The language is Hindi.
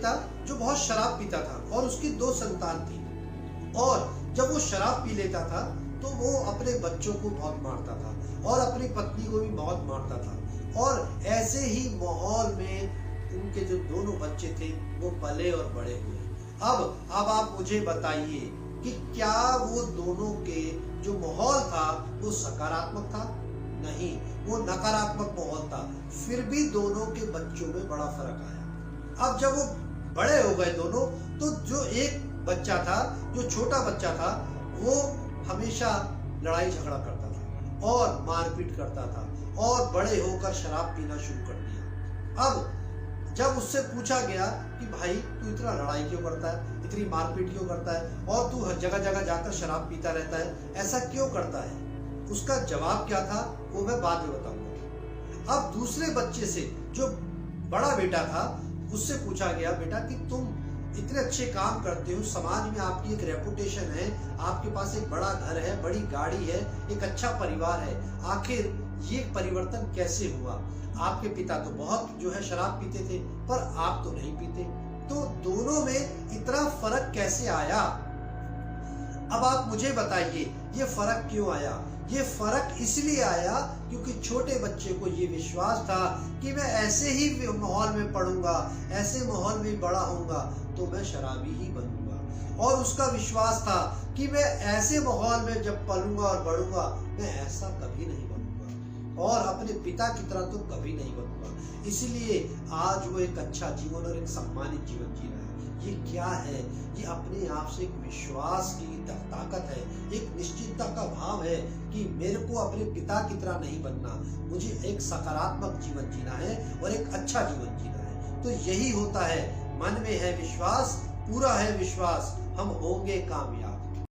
पिता जो बहुत शराब पीता था और उसकी 2 संतान थी, और जब वो शराब पी लेता था तो वो अपने बच्चों को बहुत मारता था और अपनी पत्नी को भी बहुत मारता था, और ऐसे ही माहौल में उनके जो दोनों बच्चे थे वो पले और बड़े हुए। अब आप मुझे बताइए कि क्या वो दोनों के जो माहौल था वो सकारात्मक था? नहीं, वो नकारात्मक माहौल था। फिर भी दोनों के बच्चों में बड़ा फर्क आया। अब जब वो बड़े हो गए दोनों, तो जो एक बच्चा था, जो छोटा बच्चा था, वो हमेशा लड़ाई झगड़ा करता था और मारपीट करता था और बड़े होकर शराब पीना शुरू कर दिया। अब जब उससे पूछा गया कि भाई तू इतना लड़ाई क्यों करता है, इतनी मारपीट क्यों करता है और तू हर जगह जगह जाकर शराब पीता रहता है, ऐसा क्यों करता है? उसका जवाब क्या था वो मैं बाद में बताऊंगा। अब दूसरे बच्चे से, जो बड़ा बेटा था, उससे पूछा गया, बेटा कि तुम इतने अच्छे काम करते हो, समाज में आपकी एक रेपुटेशन है, आपके पास एक बड़ा घर है, बड़ी गाड़ी है, एक अच्छा परिवार है, आखिर ये परिवर्तन कैसे हुआ? आपके पिता तो बहुत जो है शराब पीते थे पर आप तो नहीं पीते, तो दोनों में इतना फर्क कैसे आया? अब आप मुझे बताइए ये फर्क क्यों आया? ये फर्क इसलिए आया क्योंकि छोटे बच्चे को ये विश्वास था कि मैं ऐसे ही माहौल में पढ़ूंगा, ऐसे माहौल में बड़ा होऊंगा तो मैं शराबी ही बनूंगा, और उसका विश्वास था कि मैं ऐसे माहौल में जब पलूंगा और बढ़ूंगा मैं ऐसा कभी नहीं बनूंगा और अपने पिता की तरह तो कभी नहीं बनूंगा। इसलिए आज वो एक अच्छा जीवन और एक सम्मानित जीवन जी रहा है। ये क्या है? ये अपने आप से एक विश्वास की ताकत है, एक निश्चितता का भाव है कि मेरे को अपने पिता की तरह नहीं बनना, मुझे एक सकारात्मक जीवन जीना है और एक अच्छा जीवन जीना है। तो यही होता है, मन में है विश्वास, पूरा है विश्वास, हम होंगे कामयाब।